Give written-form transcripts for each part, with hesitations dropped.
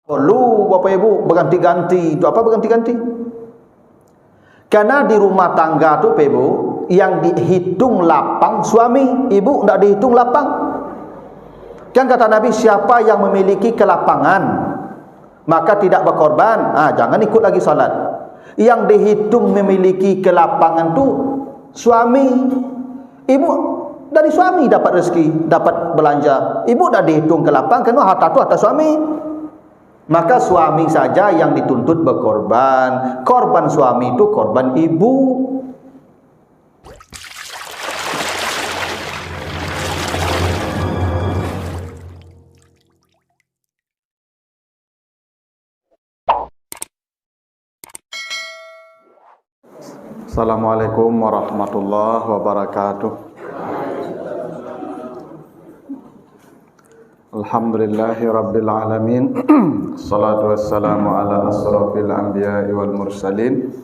Lu Bapak Ibu berganti-ganti. Itu apa berganti-ganti? Karena di rumah tangga tu Bapak Ibu, yang dihitung lapang suami, ibu tidak dihitung lapang. Kan kata Nabi, siapa yang memiliki kelapangan maka tidak berkorban, jangan ikut lagi salat. Yang dihitung memiliki kelapangan tu suami. Ibu dari suami dapat rezeki, dapat belanja. Ibu dah dihitung kelapangan, kerana harta tu harta suami. Maka suami saja yang dituntut berkorban. Korban suami itu korban ibu. Assalamualaikum warahmatullahi wabarakatuh. Alhamdulillahi rabbil alamin. Salatu wassalamu ala asrafil anbiya'i wal mursalin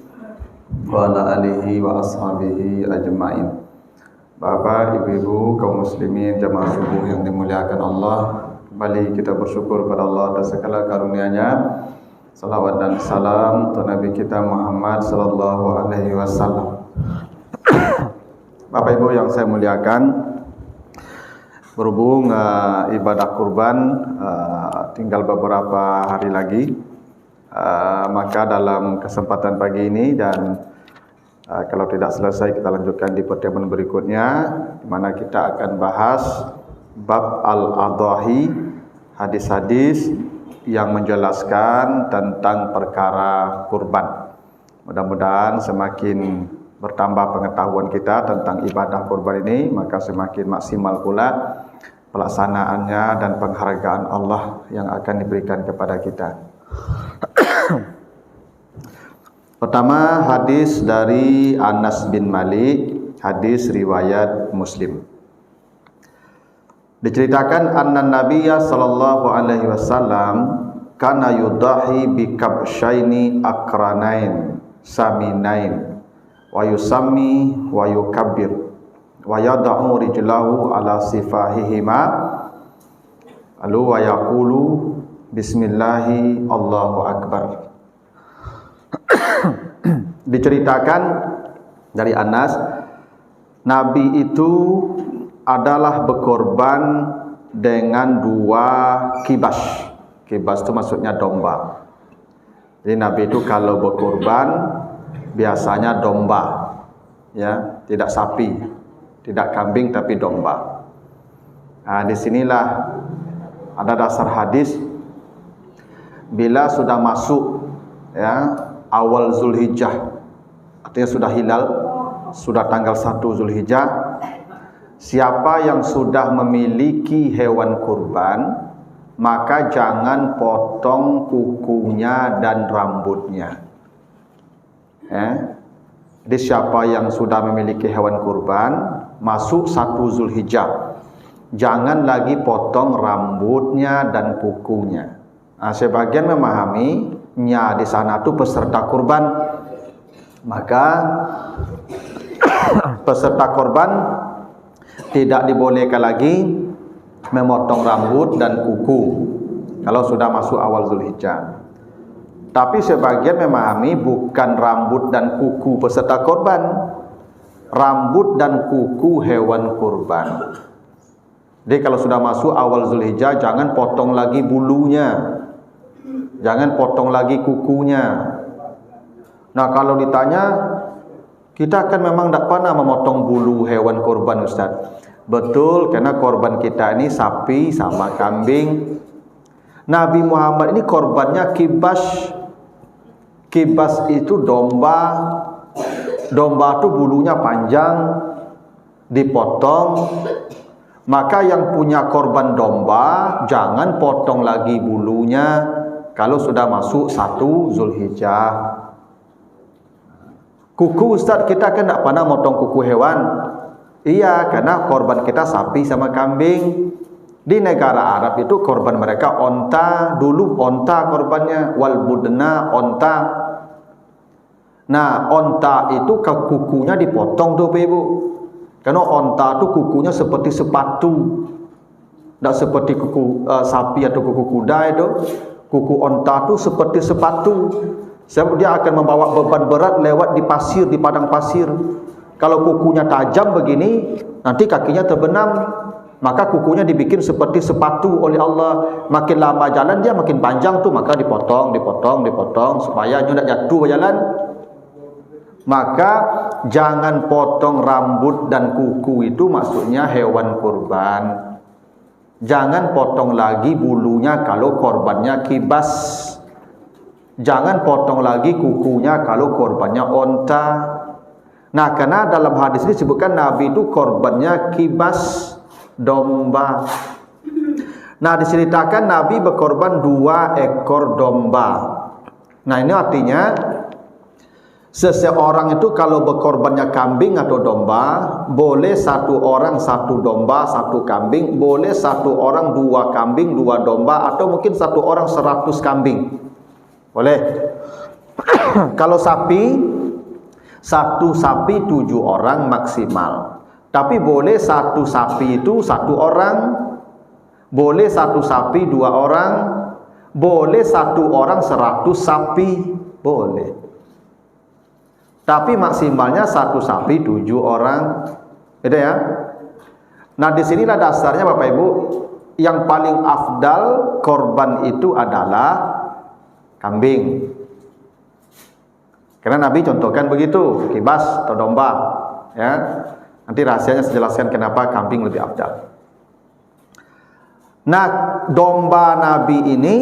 wa ala alihi wa ashabihi ajma'in. Bapak, ibu-ibu, kaum muslimin, jamaah subuh yang dimuliakan Allah, kembali kita bersyukur pada Allah atas segala karunia-Nya. Salawat dan salam untuk Nabi kita Muhammad sallallahu alaihi wasallam. Bapak Ibu yang saya muliakan, berhubung ibadah kurban tinggal beberapa hari lagi, maka dalam kesempatan pagi ini dan kalau tidak selesai kita lanjutkan di pertemuan berikutnya, di mana kita akan bahas bab al-adhahi, hadis-hadis yang menjelaskan tentang perkara kurban. Mudah-mudahan semakin bertambah pengetahuan kita tentang ibadah kurban ini, maka semakin maksimal pula pelaksanaannya dan penghargaan Allah yang akan diberikan kepada kita. Pertama, hadis dari Anas bin Malik, hadis riwayat Muslim. Diceritakan anna Nabiyya sallallahu alaihi wasallam kana yudahi bi kabshaini akranain saminain wa yusammi wa yukabbir wa yad'u rijlahu ala sifahihima lalu wa yaqulu bismillahi Allahu akbar. Diceritakan dari Anas, Nabi itu adalah berkorban dengan 2 kibas. Kibas itu maksudnya domba. Jadi Nabi itu kalau berkorban biasanya domba, ya, tidak sapi, tidak kambing tapi domba. Nah, disinilah ada dasar hadis, bila sudah masuk ya awal Zulhijjah, artinya sudah hilal, sudah tanggal 1 Zulhijjah, siapa yang sudah memiliki hewan kurban, maka jangan potong kukunya dan rambutnya. Jadi siapa yang sudah memiliki hewan kurban, masuk 1 Zulhijjah, jangan lagi potong rambutnya dan kukunya. Nah, sebagian memahaminya di sana itu peserta kurban, maka peserta kurban tidak dibolehkan lagi memotong rambut dan kuku kalau sudah masuk awal Zulhijjah. Tapi sebagian memahami bukan rambut dan kuku peserta korban, rambut dan kuku hewan kurban. Jadi kalau sudah masuk awal Zulhijjah, jangan potong lagi bulunya, jangan potong lagi kukunya. Nah, kalau ditanya, kita kan memang tidak pernah memotong bulu hewan kurban, Ustaz. Betul, karena korban kita ini sapi sama kambing. Nabi Muhammad ini korbannya kibas. Kibas itu domba. Domba itu bulunya panjang, dipotong. Maka yang punya korban domba, jangan potong lagi bulunya kalau sudah masuk 1 Zulhijjah. Kuku, Ustaz, kita kan tidak pernah motong kuku hewan. Iya, karena korban kita sapi sama kambing. Di negara Arab itu korban mereka onta, dulu onta korbannya, wal budna, onta. Nah, onta itu kukunya dipotong tuh Ibu. Karena onta itu kukunya seperti sepatu. Tidak seperti kuku sapi atau kuku kuda itu. Kuku onta tu seperti sepatu, sebab dia akan membawa beban berat lewat di pasir, di padang pasir. Kalau kukunya tajam begini, nanti kakinya terbenam. Maka kukunya dibikin seperti sepatu oleh Allah. Makin lama jalan dia makin panjang tu, maka dipotong supaya dia tidak jatuh berjalan. Maka jangan potong rambut dan kuku itu, maksudnya hewan kurban. Jangan potong lagi bulunya kalau korbannya kibas. Jangan potong lagi kukunya kalau korbannya onta. Nah, karena dalam hadis ini disebutkan Nabi itu korbannya kibas, domba. Nah, diceritakan Nabi berkorban 2 ekor domba. Nah, ini artinya seseorang itu kalau berkorbannya kambing atau domba, boleh 1 orang 1 domba 1 kambing, boleh 1 orang 2 kambing 2 domba, atau mungkin 1 orang 100 kambing, boleh. Kalau sapi, 1 sapi 7 orang maksimal. Tapi boleh 1 sapi itu 1 orang, boleh 1 sapi 2 orang, boleh 1 orang 100 sapi, boleh. Tapi maksimalnya 1 sapi 7 orang. Gitu ya. Nah, disinilah dasarnya Bapak Ibu, yang paling afdal korban itu adalah kambing. Karena Nabi contohkan begitu, kibas atau domba, ya. Nanti rahasianya saya jelaskan kenapa kambing lebih afdal. Nah, domba Nabi ini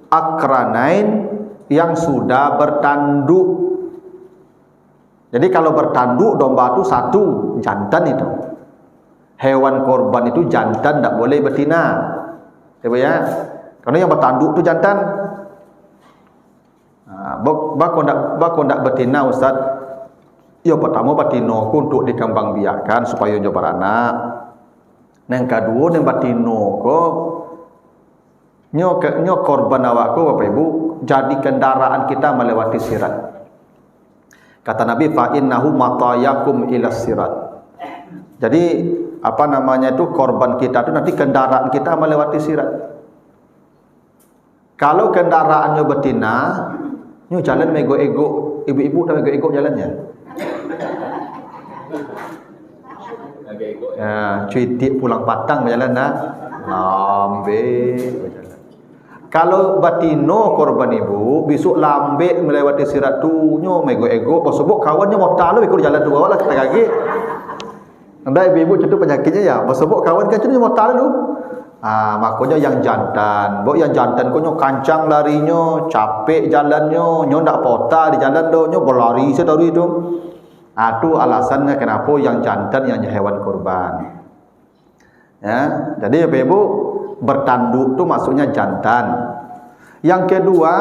akranain, yang sudah bertanduk. Jadi kalau bertanduk domba itu 1 jantan itu. Hewan korban itu jantan, tidak boleh betina. Ya. Karena yang bertanduk itu jantan. Bako ndak betina Ustaz. Ya pertama batino ku untuk dikembang biarkan supaya dia beranak. Yang kedua yang batino ko nyo korban awakku Bapak Ibu jadi kendaraan kita melewati sirat. Kata Nabi, fa innahu matayakum ila sirat. Jadi apa namanya itu, korban kita itu nanti kendaraan kita melewati sirat. Kalau kendaraannya betina, nyo jalan mego-ego, ibu-ibu dah mego-ego jalannya. Ya, cuitik pulang patang berjalan dah. Lambe berjalan. Kalau batino korban ibu, besok lambe melewati sirat tu, nyo mego-ego, pasubuk kawannya mau talu ikut jalan tu bawalah kita kaki. Anda ibu-ibu contoh penyakitnya ya, pasubuk kawan kan tu mau talu. Makanya yang jantan, yang jantan ko nyo kancang larinya, capek jalannya, nyo ndak pota di jalan do, nyo berlari sedari itu. Itu alasannya kenapa yang jantan yang hewan kurban. Ya, jadi ibu bertanduk itu maksudnya jantan. Yang kedua,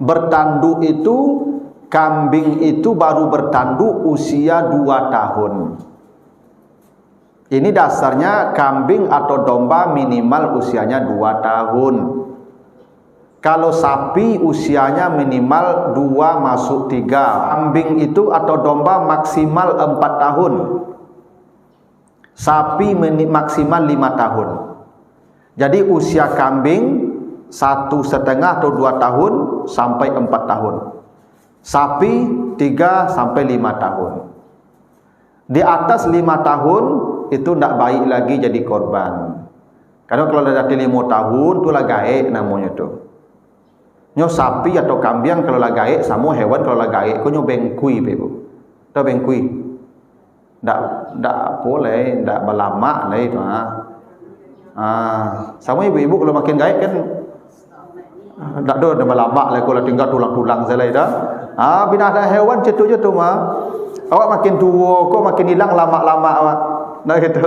bertanduk itu kambing itu baru bertanduk usia 2 tahun. Ini dasarnya kambing atau domba minimal usianya 2 tahun. Kalau sapi usianya minimal 2 masuk 3. Kambing itu atau domba maksimal 4 tahun. Sapi maksimal 5 tahun. Jadi usia kambing 1,5 atau 2 tahun sampai 4 tahun. Sapi 3 sampai 5 tahun. Di atas 5 tahun itu tidak baik lagi jadi korban. Karena kalau ada 5 tahun itu lah gaek namanya tu. Nyo sapi atau kambing kalau lah gaek, sama hewan kalau lah gaek ko nyo bengkui ibu. Tahu bengkui? Ndak boleh, ndak berlama lah itu. Sama ibu-ibu kalau makin gaek kan ndak ada berlama lah, kalau tinggal tulang-tulang saja itu. Binatang hewan cetu je tu mah. Awak makin tua kok makin hilang lama-lama awak. Nah gitu.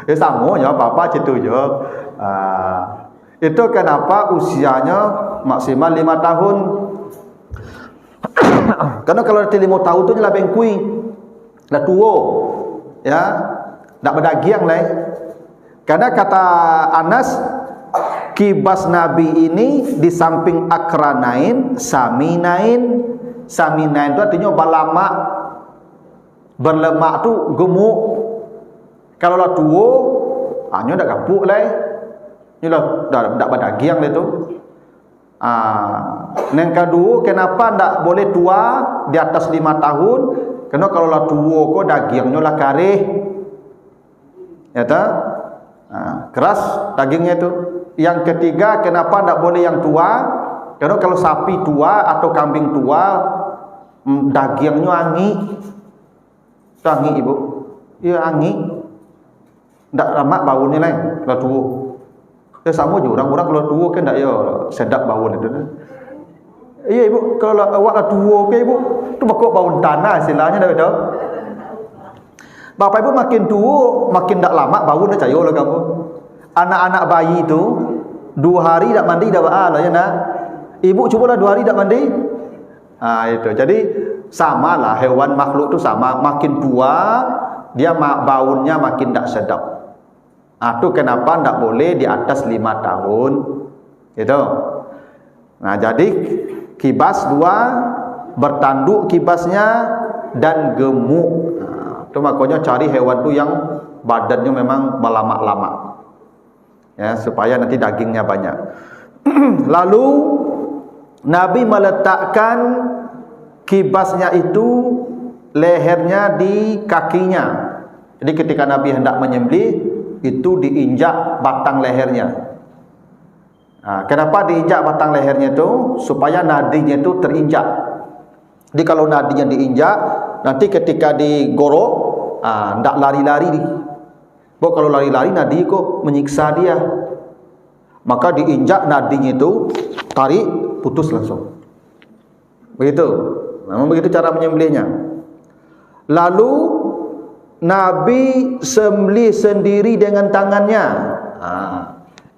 Ya sama ya apa-apa cetu je. Itu kenapa usianya maksimal 5 tahun. Karena kalau 5 tahun tu jelah bengkui. Dah tua. Ya, tak berdagiang lah. Karena kata Anas, kibas Nabi ini di samping akranain, saminain. Saminain itu artinya berlemak. Berlemak tu gemuk. Kalau lah tua, hanya dah kapuk lah. Inilah dak berdaging dia tu. Yang kedua, kenapa ndak boleh tua di atas 5 tahun? Karena kalau lah tua kok dagingnya lah karih. Ya tak? Keras dagingnya itu. Yang ketiga, kenapa ndak boleh yang tua? Karena kalau sapi tua atau kambing tua, dagingnya angi. Itu angi ibu. Iya angi. Ndak lama baunya lain kalau tua. Ya sama je orang-orang kalau tua kan ndak ya sedap bau itu. Iya ibu, kalau awak lah tua ke ibu, tu bakok bau tanah istilahnya dah betul. Bapak ibu makin tua, makin tak lama bau dah cayo lah kamu. Anak-anak bayi itu 2 hari tak mandi dah lah ya nak. Ibu cubalah 2 hari tak mandi. Itu. Jadi samalah hewan makhluk tu sama, makin tua dia baunya makin tak sedap. Itu kenapa tak boleh di atas 5 tahun. Gitu. Nah, jadi kibas 2, bertanduk kibasnya dan gemuk. Itu makanya cari hewan tu yang badannya memang berlama-lama. Ya, supaya nanti dagingnya banyak. Lalu Nabi meletakkan kibasnya itu lehernya di kakinya. Jadi ketika Nabi hendak menyembelih itu diinjak batang lehernya. Kenapa diinjak batang lehernya itu? Supaya nadinya itu terinjak. Jadi kalau nadinya diinjak, nanti ketika digorok, tidak lari-lari. Kalau lari-lari nadi kok menyiksa dia. Maka diinjak nadinya itu, tarik, putus langsung. Begitu. Memang begitu cara menyembelihnya. Lalu Nabi sembelih sendiri dengan tangannya.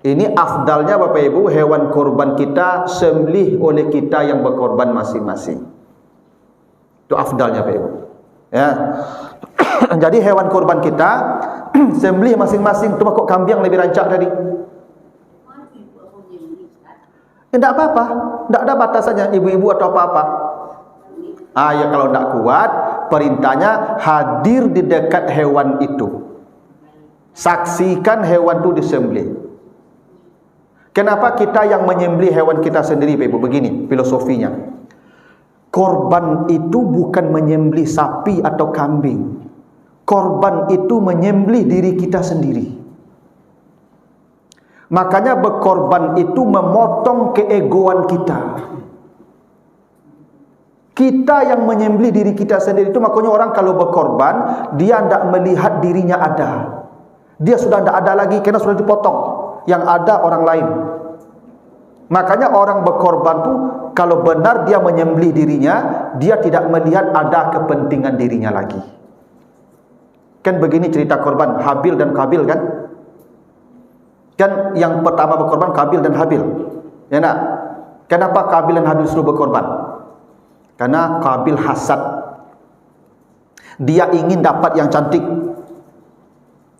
Ini afdalnya Bapak Ibu, hewan korban kita sembelih oleh kita yang berkorban masing-masing. Itu afdalnya Bapak Ibu. Ya. Jadi hewan korban kita sembelih masing-masing. Itu kok kambing lebih rancak tadi. Tidak apa-apa, tidak ada batasannya ibu-ibu atau apa-apa. Ya kalau tidak kuat, perintahnya hadir di dekat hewan itu. Saksikan hewan itu disembelih. Kenapa kita yang menyembelih hewan kita sendiri, Ibu? Begini filosofinya. Korban itu bukan menyembelih sapi atau kambing. Korban itu menyembelih diri kita sendiri. Makanya berkorban itu memotong keegoan kita. Kita yang menyembelih diri kita sendiri itu, makanya orang kalau berkorban, dia tidak melihat dirinya ada. Dia sudah tidak ada lagi karena sudah dipotong. Yang ada orang lain. Makanya orang berkorban itu kalau benar dia menyembelih dirinya, dia tidak melihat ada kepentingan dirinya lagi. Kan begini cerita korban Habil dan Qabil kan? Kan yang pertama berkorban Qabil dan Habil. Ya nak? Kenapa Qabil dan Habil suruh berkorban? Karena Qabil hasad. Dia ingin dapat yang cantik.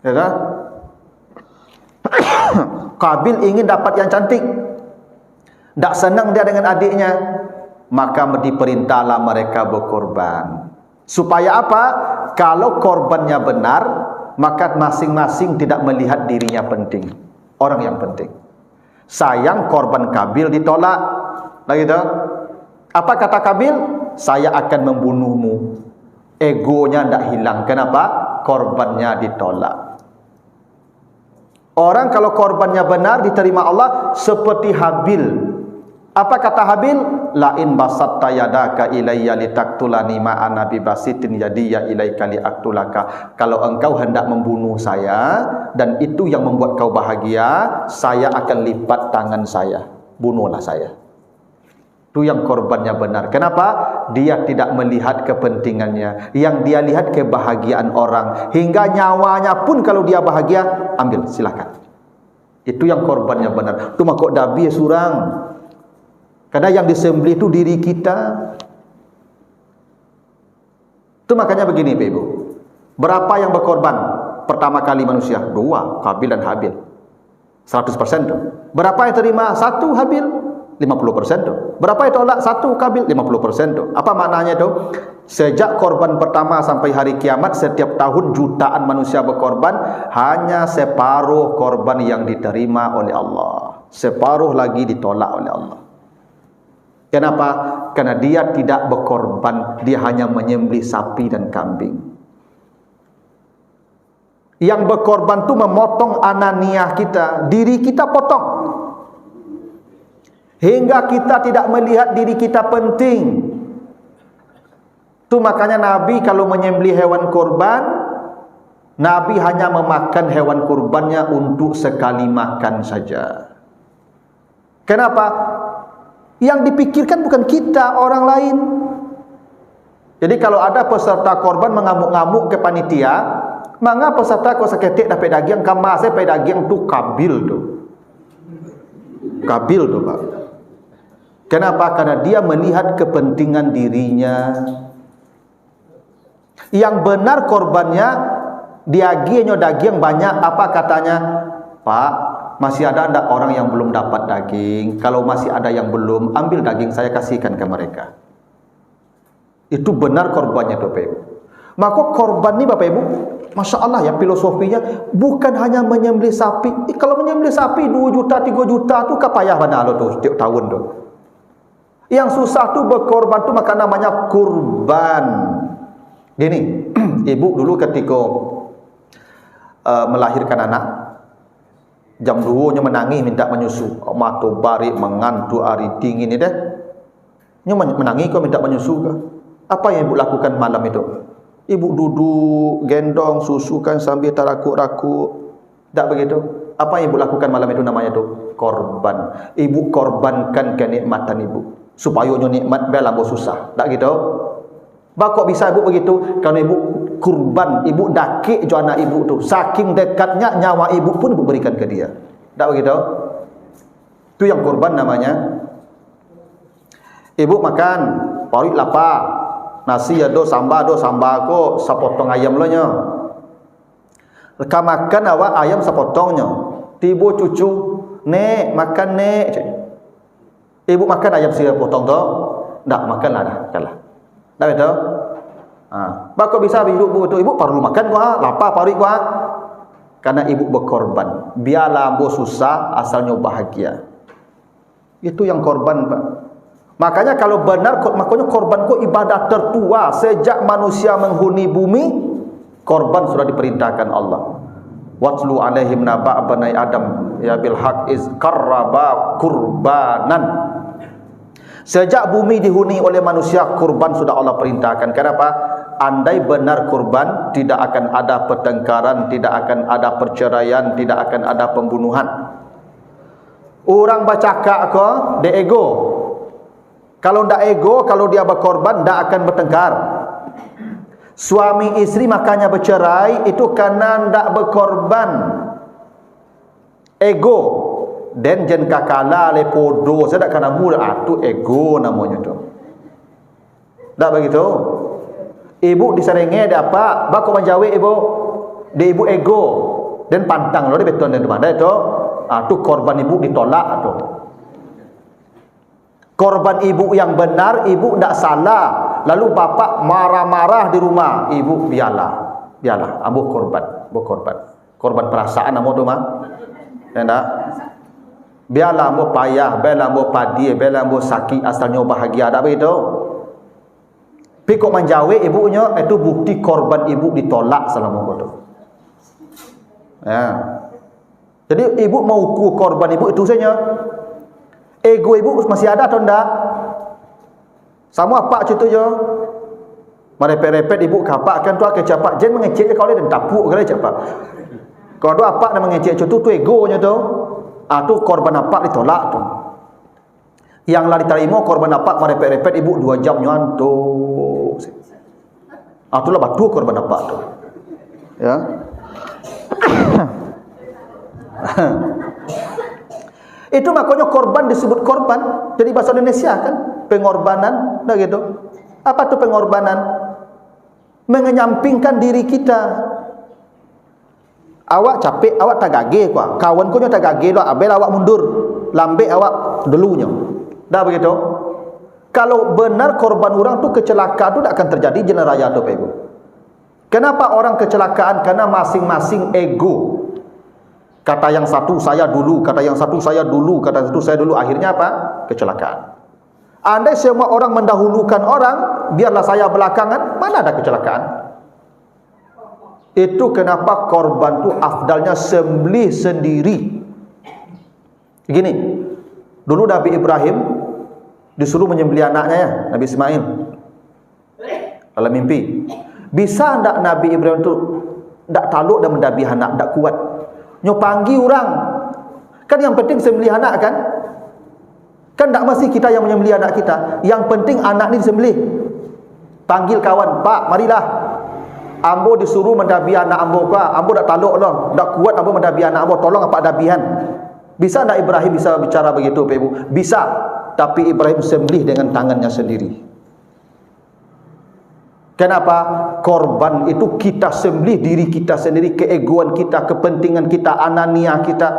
Ya kan? Qabil ingin dapat yang cantik. Tak senang dia dengan adiknya, maka diperintahlah mereka berkorban. Supaya apa? Kalau korbannya benar, maka masing-masing tidak melihat dirinya penting. Orang yang penting. Sayang korban Qabil ditolak. Lagi tu. Apa kata Qabil? Saya akan membunuhmu. Egonya tidak hilang. Kenapa? Korbannya ditolak. Orang kalau korbannya benar diterima Allah seperti Habil. Apa kata Habil? Lain basatta yadaka ilayya litaktulani ma ana bibasitin yadiya ilaika liaktulaka. Kalau engkau hendak membunuh saya dan itu yang membuat kau bahagia, saya akan lipat tangan saya. Bunuhlah saya. Itu yang korbannya benar. Kenapa? Dia tidak melihat kepentingannya. Yang dia lihat kebahagiaan orang. Hingga nyawanya pun kalau dia bahagia, ambil, silakan. Itu yang korbannya benar. Itu makok dabi surang. Karena yang disembelih itu diri kita. Itu makanya begini Ibu. Berapa yang berkorban pertama kali manusia? 2, Qabil dan Habil. 100% tuh. Berapa yang terima? 1 Habil. 50% tu. Berapa yang tolak? 1 kabil 50% tu. Apa maknanya tu? Sejak korban pertama sampai hari kiamat, setiap tahun jutaan manusia berkorban, hanya separuh korban yang diterima oleh Allah, separuh lagi ditolak oleh Allah. Kenapa? Karena dia tidak berkorban, dia hanya menyembelih sapi dan kambing. Yang berkorban tu memotong ananiah kita, diri kita potong, hingga kita tidak melihat diri kita penting. Tu makanya Nabi kalau menyembelih hewan kurban, Nabi hanya memakan hewan kurbannya untuk sekali makan saja. Kenapa? Yang dipikirkan bukan kita, orang lain. Jadi kalau ada peserta korban mengamuk-ngamuk ke panitia, manga peserta kau seketik dapat daging, kamar saya dapat daging tu kabil tu. Kabil tu, Pak. Kenapa? Karena dia melihat kepentingan dirinya. Yang benar korbannya diaginya daging banyak, apa katanya? Pak, masih ada enggak orang yang belum dapat daging? Kalau masih ada yang belum, ambil daging saya kasihkan ke mereka. Itu benar korbannya, Bapak Ibu. Maka korban ni Bapak Ibu, Masya Allah ya, filosofinya bukan hanya menyembelih sapi. Kalau menyembelih sapi 2 juta, 3 juta tu kapayah mana lo tu setiap tahun tu. Yang susah tu berkorban tu maka namanya kurban. Gini, ibu dulu ketika melahirkan anak, jam 2 nya menangis minta menyusu. Mata barik mengantuk hari dingin ni deh. Nya menangis kau minta menyusu ke? Apa yang ibu lakukan malam itu? Ibu duduk gendong susukan sambil tarakuk-rakuk. Tak begitu? Apa yang ibu lakukan malam itu namanya tu? Korban. Ibu korbankan kenikmatan ibu supaya nyo nikmat bela bo susah. Tak gitu? Bakok bisa ibu begitu? Kalau ibu kurban, ibu dakik jo anak ibu tu. Saking dekatnya nyawa ibu pun ibu berikan ke dia. Tak begitu? Itu yang kurban namanya. Ibu makan, parit lapar. Nasi ada sambal ko sapotong ayam lo nya. Leka makan awak ayam sapotongnya. Tiba cucu, nek makan nek. Ibu makan ayam sapotong tu? Tak makanlah dah, kalah. Tak betul? Bakok bisa ibu tu, ibu perlu makan gua, lapar parit gua. Karena ibu berkorban. Biarlah bo susah asalnya bahagia. Itu yang korban, Pak. Makanya kalau benar, makanya korban ku ibadah tertua sejak manusia menghuni bumi. Korban sudah diperintahkan Allah. Watlu alaihim naba bani Adam ya bil haq iz qarraba kurbanan. Sejak bumi dihuni oleh manusia, kurban sudah Allah perintahkan. Kenapa? Andai benar kurban, tidak akan ada pertengkaran, tidak akan ada perceraian, tidak akan ada pembunuhan. Orang bercakap ke de ego. Kalau ndak ego, kalau dia berkorban, ndak akan bertengkar. Suami istri makanya bercerai itu karena ndak berkorban. Ego. Dan jen kakala le podo, saya tak kena mula tu ego namanya tu. Tak begitu? Ibu diserenge ada apa? Bako menjawab ibu, dia ibu ego dan pantang lo dia beton dan mana itu? Tu korban ibu ditolak tu. Korban ibu yang benar, ibu tidak salah. Lalu bapak marah-marah di rumah, ibu biarlah, ambo korban, korban perasaan ambo tu mah, tidak. Biarlah ambo payah, biarlah ambo padi, biarlah ambo sakit, asalnya bahagia, tak begitu. Pikok menjawab ibunya, itu bukti korban ibu ditolak selama itu. Ya. Jadi ibu mau ukur korban ibu itu saja. Ego ibu masih ada atau tidak? Sama apa cerita je? Merepet-repet ibu kapak kan tu akan capak jen mengecek kalau dia tapuk kali capak. Kalau ada apa nak mengecek tu egonya tu. Tu korban apa ditolak tu. Yang lah diterima korban apa merepet-repet ibu 2 jam nyantuk. Itulah batu korban apa tu. Ya. Itu makanya korban disebut korban. Jadi bahasa Indonesia kan pengorbanan, dah gitu. Apa tu pengorbanan? Mengenyampingkan diri kita. Awak capek, awak tak gage kuah. Kawan kau tak gage lah. Abel awak mundur, lambe awak dulunya. Dah begitu? Kalau benar korban orang tu kecelakaan tu tak akan terjadi jalan raya tu Pak Ibu. Kenapa orang kecelakaan? Karena masing-masing ego. Kata yang satu saya dulu, kata yang satu saya dulu, kata yang satu saya dulu. Akhirnya apa? Kecelakaan. Andai semua orang mendahulukan orang, biarlah saya belakangan, mana ada kecelakaan? Itu kenapa korban tu afdalnya sembelih sendiri. Begini, dulu Nabi Ibrahim disuruh menyembelih anaknya ya, Nabi Ismail dalam mimpi. Bisa tak Nabi Ibrahim tu tak taluk dan mendabi anak, tak kuat nyopanggi orang? Kan yang penting sembelih anak kan? Kan tak mesti kita yang menyembelih anak kita. Yang penting anak ni disembelih. Panggil kawan, Pak, marilah. Ambo disuruh mendabi anak ambo ka. Ambo tak taluk lah. Tak kuat ambo mendabi anak ambo. Tolong apa dabihan. Bisa tak Ibrahim bisa bicara begitu, Pak Ibu? Bisa. Tapi Ibrahim sembelih dengan tangannya sendiri. Kenapa? Korban itu kita sembelih diri kita sendiri, keegoan kita, kepentingan kita, anania kita,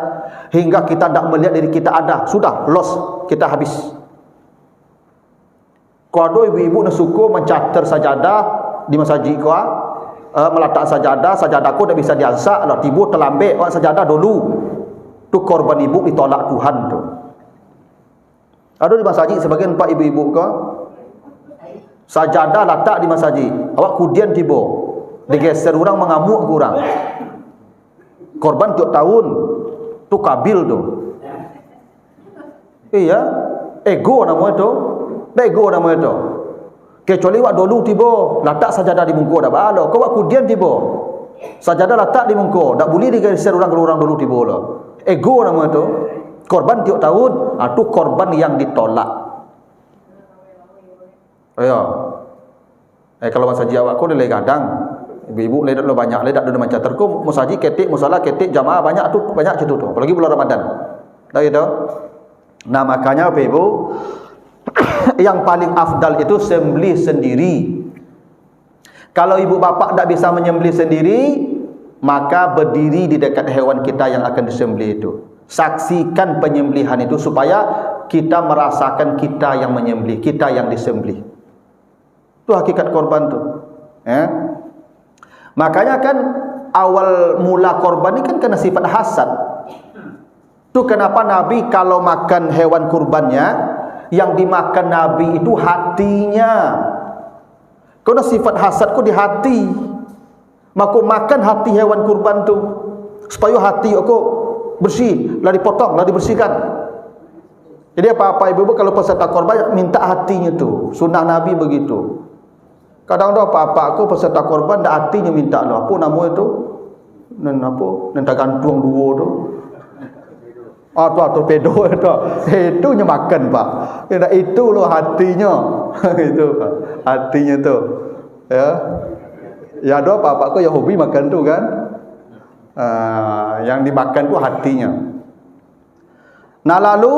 hingga kita tak melihat diri kita ada. Sudah, loss, kita habis. Kalau ibu-ibu nak suka mencater sajadah di masjid kau, meletak sajadah, sajadah kau tak bisa diangsak, lah tiba terlambat orang sajadah dulu. Tu korban ibu ditolak Tuhan tu. Ada di masjid sebagian pak ibu-ibu kau sajadah letak di masjid, awak kudian tiba digeser orang, mengamuk ke orang. Korban tiap tahun tu kabil tu. Iya, ego nama itu. Ego nama itu. Kecuali wak dulu tiba letak sajadah di muka dah balo. Kau wak kudian tiba sajadah letak di muka, tak boleh digeser orang kalau orang dulu tiba lah. Ego nama itu. Korban tiap tahun, itu korban yang ditolak. Ya. Kalau masa jawab aku nilai kadang ibu-ibu ledak lo banyak, ledak dulu macam terku musaji ketik musalah ketik jamaah banyak tu, banyak situ tu. Apalagi bulan Ramadan. Dah gitu. Nah, makanya ibu yang paling afdal itu sembelih sendiri. Kalau ibu bapak tak bisa menyembelih sendiri, maka berdiri di dekat hewan kita yang akan disembelih itu. Saksikan penyembelihan itu supaya kita merasakan kita yang menyembelih, kita yang disembelih. Itu hakikat korban tu. Makanya kan awal mula korban ni kan kena sifat hasad. Tu kenapa Nabi kalau makan hewan kurbannya, yang dimakan Nabi itu hatinya. Kena sifat hasad ku di hati. Maka makan hati hewan kurban tu supaya hati aku bersih, lah dipotong, lah dibersihkan. Jadi apa-apa ibu-ibu kalau peserta korban minta hatinya tu. Sunnah Nabi begitu. Kadang-kadang apa-apa aku peserta korban dak hatinya minta lo. Apa nama itu? Nan apa? Nan gantung dua tu. Tu torpedo itu. Itu nya makan, Pak. Tidak itu lo hatinya. Itu, Pak. Hatinya tu. Ya. Ya ada apa-apa aku yang hobi makan tu kan. Yang dimakan tu hatinya. Nah lalu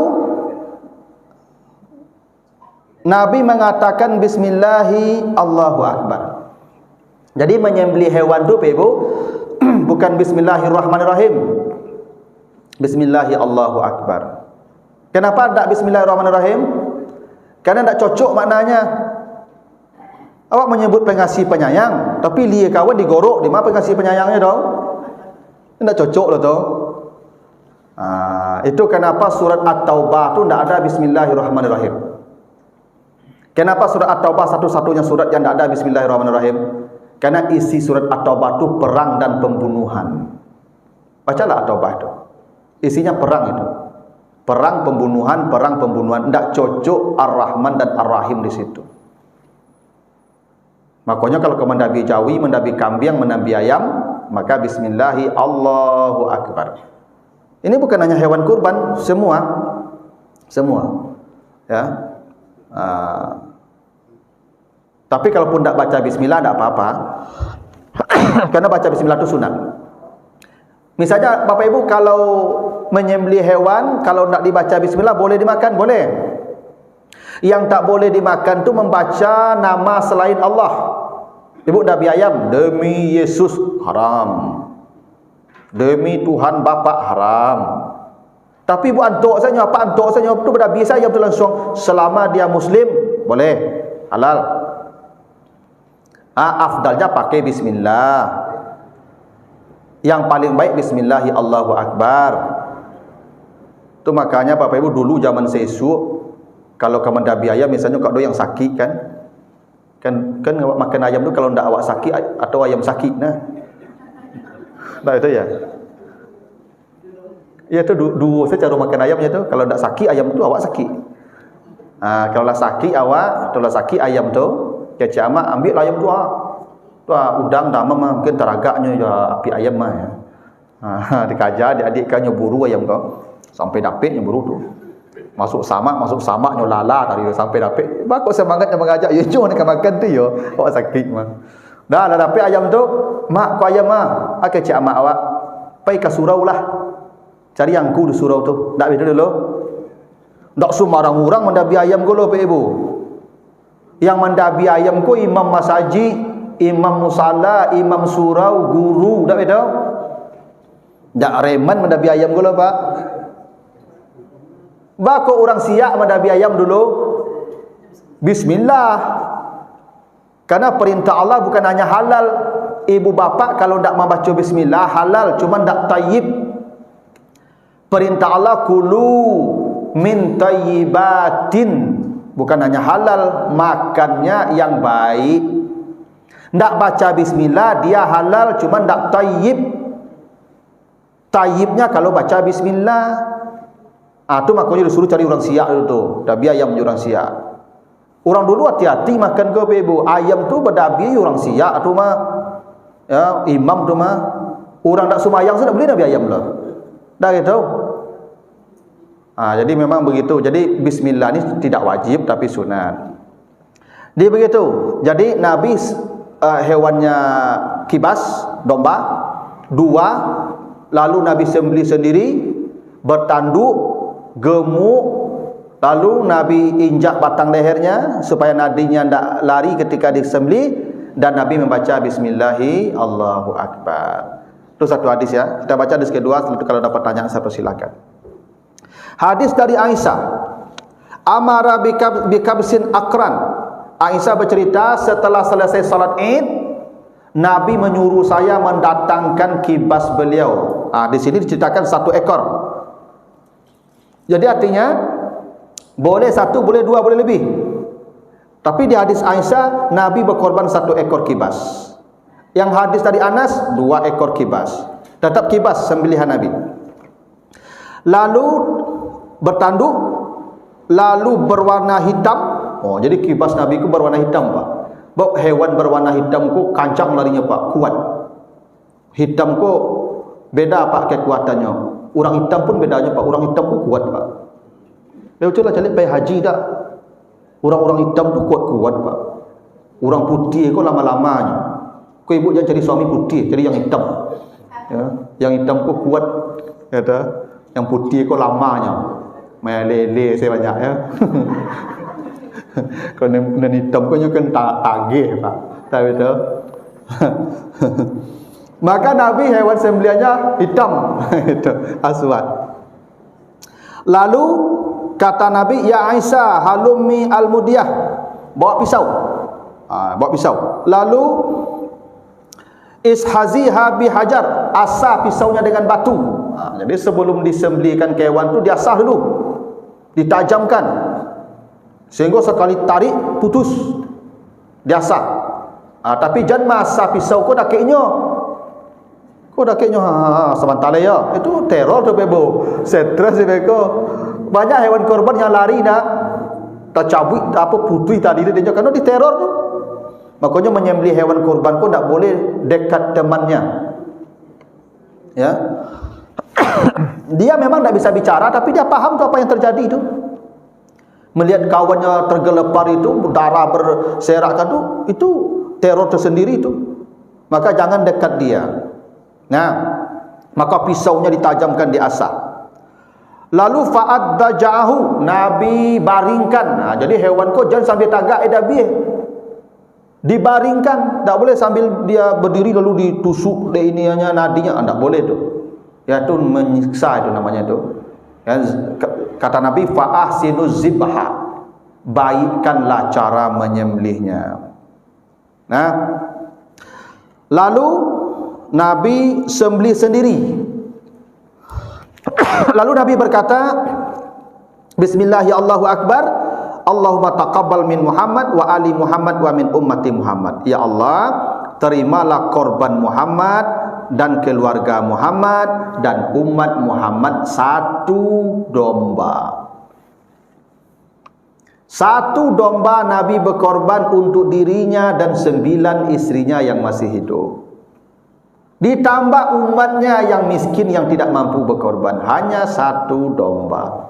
Nabi mengatakan Bismillahi Allahu Akbar. Jadi menyembelih hewan tu Ibu bukan Bismillahirrahmanirrahim. Bismillahi Allahu Akbar. Kenapa tak Bismillahirrahmanirrahim? Karena tak cocok maknanya. Awak menyebut pengasih penyayang, tapi lia kawan digorok, di mana pengasih penyayangnya dong? Tak cocok lah tu. Itu kenapa surat At-Taubah tu tak ada Bismillahirrahmanirrahim. Kenapa surat At-Taubah satu-satunya surat yang tidak ada Bismillahirrahmanirrahim? Karena isi surat At-Taubah itu perang dan pembunuhan. Bacalah At-Taubah itu. Isinya perang itu. Perang pembunuhan, perang pembunuhan. Tidak cocok Ar-Rahman dan Ar-Rahim di situ. Makanya kalau kau mendabi jawi, mendabi kambing, mendabi ayam, maka Bismillahi Allahu Akbar. Ini bukan hanya hewan kurban, semua. Ya. Tapi kalaupun tak baca bismillah tak apa-apa. Karena baca bismillah itu sunat. Misalnya Bapak Ibu kalau menyembelih hewan, kalau tak dibaca bismillah boleh dimakan? Boleh. Yang tak boleh dimakan tu membaca nama selain Allah. Ibu nabi ayam, demi Yesus haram. Demi Tuhan Bapa haram. Tapi bu antuk saja, apa antuk saja tu pada biasa ayam tu langsung selama dia muslim boleh halal. Afdalnya pakai bismillah. Yang paling baik bismillahi Allahu akbar. Tu makanya Bapak Ibu dulu zaman sesuk kalau ke mendabi ayam misalnya kalau yang sakit kan makan ayam tu kalau ndak awak sakit atau ayam sakit nah. Nah itu ya. Ya tu dua saya cara makan ayamnya tu. Kalau tak sakit ayam tu awak sakit. Kalau lah sakit awak, kalau lah sakit ayam tu, kecik amat ambil ayam tu Tu udang dah mungkin teragaknya ya api ayam mah ya. Dikajar adik-adik kan nyeburu ayam tu. Sampai dapat nyeburu tu. Masuk samaknya lala tadi sampai dapat. Bakok semangatnya mengajak ya jom nak makan tu ya. Awak sakit mah. Dah dapat ayam tu, mak ku ayam mah. Kecik amat awak pai ke surau lah. Cari yang ku di surau tu. Tak betul dulu. Tak sembarang orang mendabi ayam ku loh, Pak Ibu. Yang mendabi ayam ku imam masjid, imam musalla, imam surau, guru. Tak betul? Tak reman mendabi ayam ku loh, Pak. Bako orang siap mendabi ayam dulu. Bismillah. Karena perintah Allah bukan hanya halal. Ibu bapa kalau tak membaca bismillah halal, cuma tak tayyib. Perintah Allah kulu min tayyibatin, bukan hanya halal, makannya yang baik. Ndak baca bismillah dia halal, cuma ndak tayyib. Tayyibnya kalau baca bismillah. Tu makanya disuruh cari orang siak dulu tu. Dabi ayam orang siak. Orang dulu hati-hati makan ke Ibu. Ayam tu berdabi orang siak tu mah. Ya, imam tu mah. Orang tak sembahyang sudah boleh dabi ayam lah. Dah gitu. Jadi memang begitu. Jadi bismillah ni tidak wajib tapi sunat. Dia begitu. Jadi Nabi hewannya kibas, domba, 2, lalu Nabi sembelih sendiri, bertanduk, gemuk, lalu Nabi injak batang lehernya supaya nadinya tidak lari ketika disembelih, dan Nabi membaca bismillahi Allahu akbar. Itu satu hadis ya. Kita baca hadis kedua, kalau dapat tanya saya persilakan. Hadis dari Aisyah. Amara bikabsin akran. Aisyah bercerita setelah selesai salat Id, Nabi menyuruh saya mendatangkan kibas beliau. Di sini diceritakan 1 ekor. Jadi artinya boleh 1, boleh 2, boleh lebih. Tapi di hadis Aisyah Nabi berkorban 1 ekor kibas. Yang hadis dari Anas 2 ekor kibas. Tetap kibas sembelihan Nabi. Lalu bertanduk, lalu berwarna hitam. Jadi kibas Nabi ku berwarna hitam, Pak. Bawa hewan berwarna hitam ku kancang larinya, Pak, kuat. Hitam ku beda, Pak, kekuatannya. Orang hitam pun bedanya, Pak. Orang hitam ku kuat, Pak. Coba cari pergi haji tak? Orang-orang hitam tu kuat-kuat, Pak. Orang putih ku lama-lamanya. Kau ibu jangan cari suami putih, cari yang hitam. Ya, yang hitam ku kuat, kata. Yang putih ku lamanya. Main lele saya banyak ya. Kalau yang hitam ku kan tagih, Pak. Tak betul. Maka Nabi hewan sembelihannya hitam. Itu aswad. Lalu kata Nabi, ya Aisyah halummi al-mudiyah, bawa pisau. Bawa pisau. Lalu ishaziha bihajar, asah pisaunya dengan batu. Jadi sebelum disembelihkan ke hewan tu diasah dulu, ditajamkan, sehingga sekali tarik putus, diasah. Tapi jangan masa pisau kau dakiknya, sebentar ya. Itu teror tu bebo, stres bebo. Banyak hewan korban yang lari nak tercabut apa putih tadi dia kerana diteror tu. Makanya menyembelih hewan korban pun tak boleh dekat temannya. Ya. Dia memang tak bisa bicara, tapi dia faham tu apa yang terjadi tu. Melihat kawannya tergelepar itu, darah berserakan tu, itu teror tersendiri tu. Maka jangan dekat dia. Nah, maka pisaunya ditajamkan di asah. Lalu fa'addajahu, Nabi baringkan. Jadi hewan kau jangan sambil tagak Nabi. Dibaringkan, tak boleh sambil dia berdiri lalu ditusuk ininya nadinya, tak boleh tu. Ya tu menyiksa itu namanya tu. Kata Nabi, fa ahsinuz zibha, baikkanlah cara menyembelihnya. Nah, lalu Nabi sembelih sendiri. Lalu Nabi berkata, Bismillah, ya Allahu Akbar, Allahumma taqabbal min Muhammad wa ali Muhammad wa min ummati Muhammad. Ya Allah, terimalah korban Muhammad dan keluarga Muhammad dan umat Muhammad satu domba. Satu domba Nabi berkorban untuk dirinya dan 9 istrinya yang masih hidup. Ditambah umatnya yang miskin yang tidak mampu berkorban, hanya satu domba.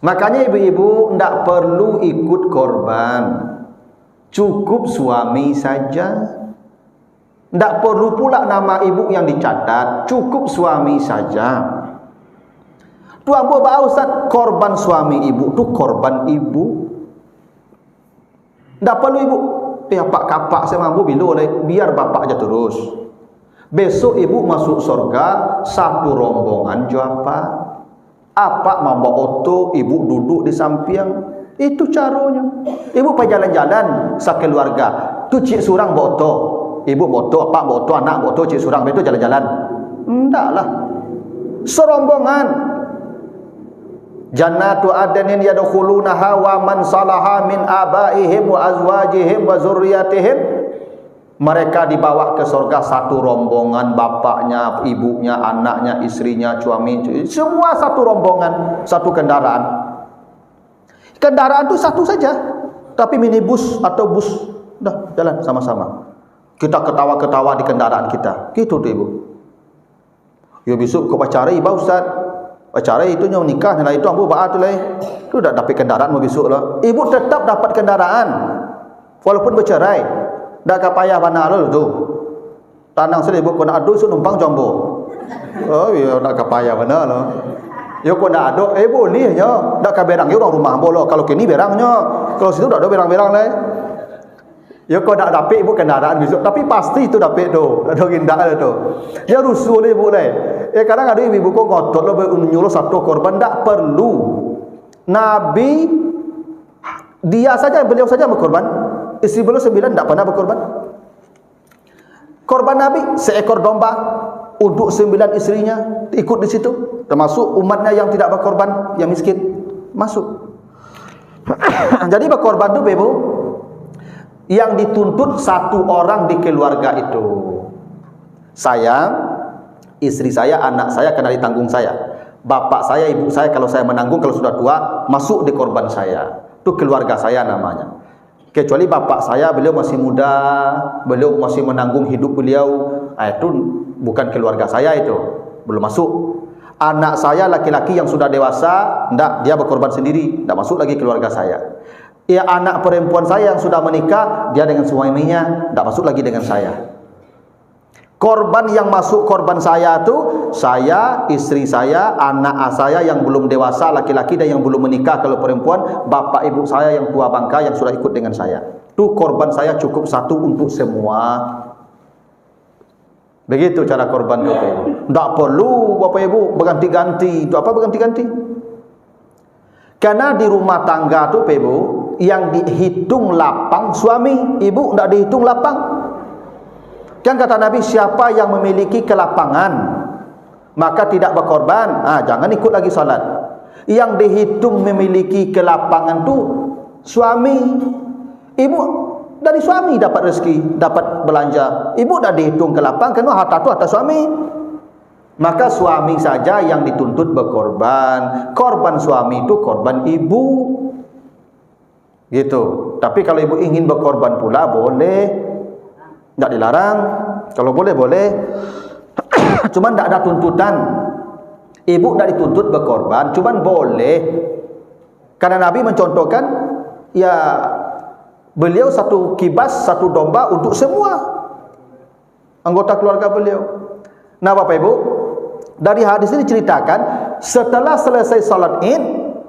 Makanya ibu-ibu tidak perlu ikut korban, cukup suami saja. Tidak perlu pula nama ibu yang dicatat, cukup suami saja. Tuan Bapak Ustaz, korban suami ibu tu korban ibu. Tak perlu ibu, pak kapak saya mampu bila oleh, biar bapak aja terus. Besok ibu masuk surga satu rombongan jawab apa membawa oto, ibu duduk di samping. Itu caranya. Ibu pergi jalan-jalan sekeluarga, tu cik surang bawa oto, ibu bawa oto, pak bawa oto, anak bawa oto, cik surang itu jalan-jalan. Endaklah serombongan. Jannatu adnin yadkhulunaha wa man salaha min abaihim wa azwajihim wa zurriyatihim. Mereka dibawa ke surga satu rombongan, bapaknya, ibunya, anaknya, istrinya, suami, semua satu rombongan, satu kendaraan. Kendaraan itu satu saja, tapi minibus atau bus, dah jalan sama-sama. Kita ketawa-ketawa di kendaraan kita, gitu tuh ibu. Ya besok kau pacarai, Pak Ustaz. Pacarai itu nyawa nikah, nilai itu ambu baat tu lah. Tu dah dapat kendaraan mau besok lah. Ibu tetap dapat kendaraan, walaupun bercerai. Dah kapayah mana lalu tu. Tanang sini ibu kau nak adu, so numpang jombo. Oh iya, nak kapayah mana lah. Yo kau nak adu, boleh nya. Dah kaberang yo orang rumah bolo. Kalau kini berangnya, kalau situ dah ada berang-berang lah. Yo kau nak dapat ibu kendaraan besok, tapi pasti itu dapat tu. Ada gindak ada tu. Ya rusuh ni ibu lah. Kadang ada ibu kau ngotot lah menyuruh satu korban, tak perlu. Nabi dia saja, beliau saja berkorban. Isteri beliau 9 tak pernah berkorban. Korban Nabi seekor domba untuk 9 istrinya, ikut di situ. Termasuk umatnya yang tidak berkorban, yang miskin masuk. Jadi berkorban itu ibu, yang dituntut satu orang di keluarga itu. Saya, istri saya, anak saya kena ditanggung saya. Bapak saya, ibu saya kalau saya menanggung, kalau sudah tua masuk di korban saya. Itu keluarga saya namanya. Kecuali bapak saya, beliau masih muda, beliau masih menanggung hidup beliau, itu bukan keluarga saya, itu belum masuk. Anak saya laki-laki yang sudah dewasa, enggak, dia berkorban sendiri, enggak masuk lagi keluarga saya. Ya, anak perempuan saya yang sudah menikah, dia dengan suaminya, enggak masuk lagi dengan saya. Korban yang masuk korban saya itu saya, istri saya, anak saya yang belum dewasa laki-laki dan yang belum menikah kalau perempuan, bapak ibu saya yang tua bangka yang sudah ikut dengan saya. Itu korban saya cukup satu untuk semua. Begitu cara korban itu. Tak perlu bapak ibu berganti-ganti. Itu apa berganti-ganti? Karena di rumah tangga itu ibu yang dihitung lapang suami, ibu tidak dihitung lapang. Kan kata Nabi, siapa yang memiliki kelapangan maka tidak berkorban, jangan ikut lagi salat. Yang dihitung memiliki kelapangan tu suami. Ibu dari suami dapat rezeki, dapat belanja. Ibu dah dihitung kelapangan kerana harta tu harta suami. Maka suami saja yang dituntut berkorban. Korban suami itu korban ibu. Gitu. Tapi kalau ibu ingin berkorban pula boleh. Tak dilarang, kalau boleh boleh. Cuman tak ada tuntutan. Ibu tak dituntut berkorban, cuman boleh. Karena Nabi mencontohkan, ya beliau satu kibas, satu domba untuk semua anggota keluarga beliau. Nah Bapak Ibu, dari hadis ini diceritakan setelah selesai salat Id,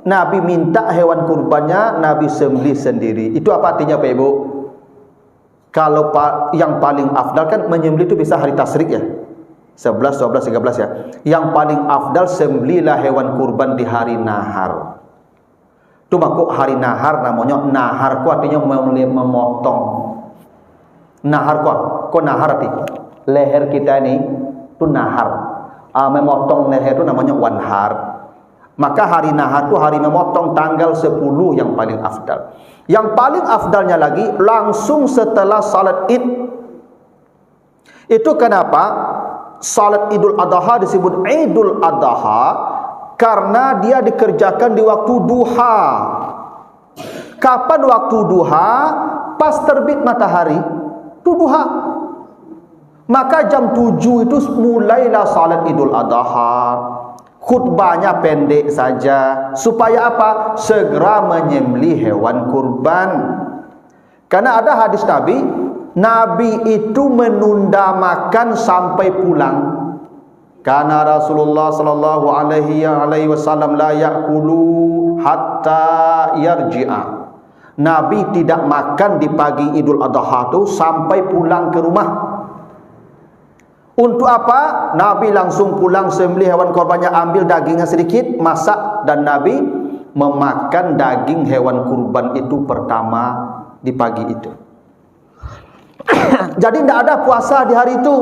Nabi minta hewan kurbannya Nabi sembelih sendiri. Itu apa artinya Bapak Ibu? Kalau yang paling afdal kan menyembelih itu bisa hari tasyrik ya. 11, 12, 13 ya. Yang paling afdal sembelilah hewan kurban di hari nahar. Itu makuk hari nahar namanya. Nahar ku artinya memotong. Nahar ku nahar arti leher kita ini itu nahar. Memotong leher itu namanya wanhar. Maka hari nahar itu hari memotong tanggal 10 yang paling afdal. Yang paling afdalnya lagi langsung setelah salat Id. Itu kenapa salat Idul Adha disebut Idul Adha? Karena dia dikerjakan di waktu duha. Kapan waktu duha? Pas terbit matahari. Itu duha. Maka jam 7 itu mulailah salat Idul Adha. Khutbahnya pendek saja. Supaya apa? Segera menyembelih hewan kurban. Karena ada hadis Nabi, Nabi itu menunda makan sampai pulang. Karena Rasulullah sallallahu alaihi wasallam la ya'kulu hatta yarji'a. Nabi tidak makan di pagi Idul Adha itu sampai pulang ke rumah. Untuk apa? Nabi langsung pulang sembelih hewan korbannya, ambil dagingnya sedikit, masak, dan Nabi memakan daging hewan kurban itu pertama di pagi itu. Jadi tidak ada puasa di hari itu.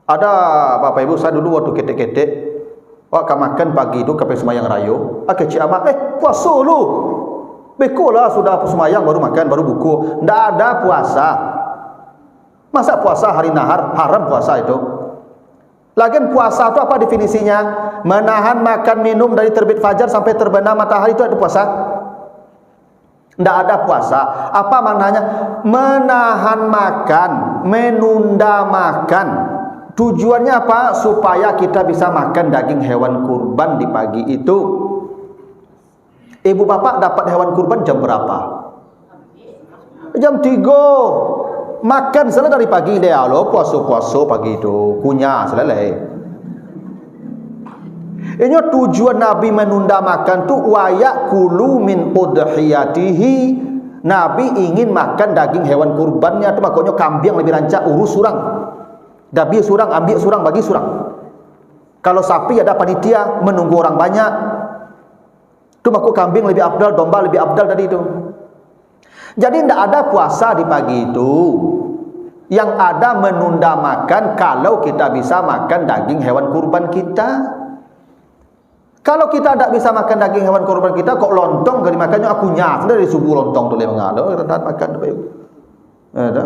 Ada Bapak Ibu, saya dulu waktu ketek-ketek, waktu makan pagi itu sampai semayang rayo, kecik amat, puasa lu. Bekolah sudah semayang baru makan, baru buku. Tidak ada puasa. Masa puasa hari nahar? Haram puasa itu. Lagian puasa itu apa definisinya? Menahan makan minum dari terbit fajar sampai terbenam matahari, itu ada puasa? Tidak ada puasa. Apa maknanya? Menahan makan, menunda makan. Tujuannya apa? Supaya kita bisa makan daging hewan kurban di pagi itu. Ibu bapak dapat hewan kurban jam berapa? Jam 3. Makan selesai dari pagi dia lo, puasa-puasa pagi itu kunyah selesai. Ini tujuan Nabi menunda makan tu wayak kulu min udhiyatihi. Nabi ingin makan daging hewan kurbannya, tu makanya kambing lebih rancak urus surang. Dabi surang, ambil surang, bagi surang. Kalau sapi ada panitia menunggu orang banyak. Tu makanya kambing lebih afdal, domba lebih afdal dari itu. Jadi tidak ada puasa di pagi itu. Yang ada menunda makan kalau kita bisa makan daging hewan kurban kita. Kalau kita tidak bisa makan daging hewan kurban kita, kok lontong gak dimakannya aku nyak dari subuh lontong tu le mengado kita makan tu. Ada.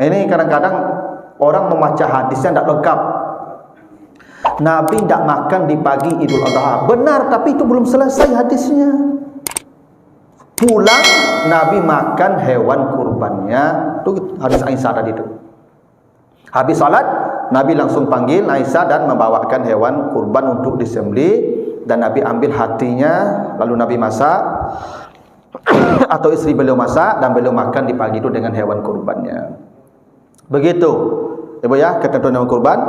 Ini kadang-kadang orang membaca hadisnya tidak lengkap. Nabi tidak makan di pagi Idul Adha. Benar, tapi itu belum selesai hadisnya. Pulang Nabi makan hewan kurbannya. Itu hadis Aisyah tadi itu. Habis salat Nabi langsung panggil Aisyah dan membawakan hewan kurban untuk disembelih, dan Nabi ambil hatinya lalu Nabi masak atau istri beliau masak dan beliau makan di pagi itu dengan hewan kurbannya. Begitu Ibu ya, ketentuan hewan kurban.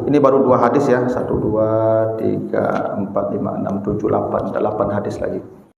Ini baru 2 hadis ya. 1, 2, 3, 4, 5, 6, 7, 8. Ada 8 hadis lagi.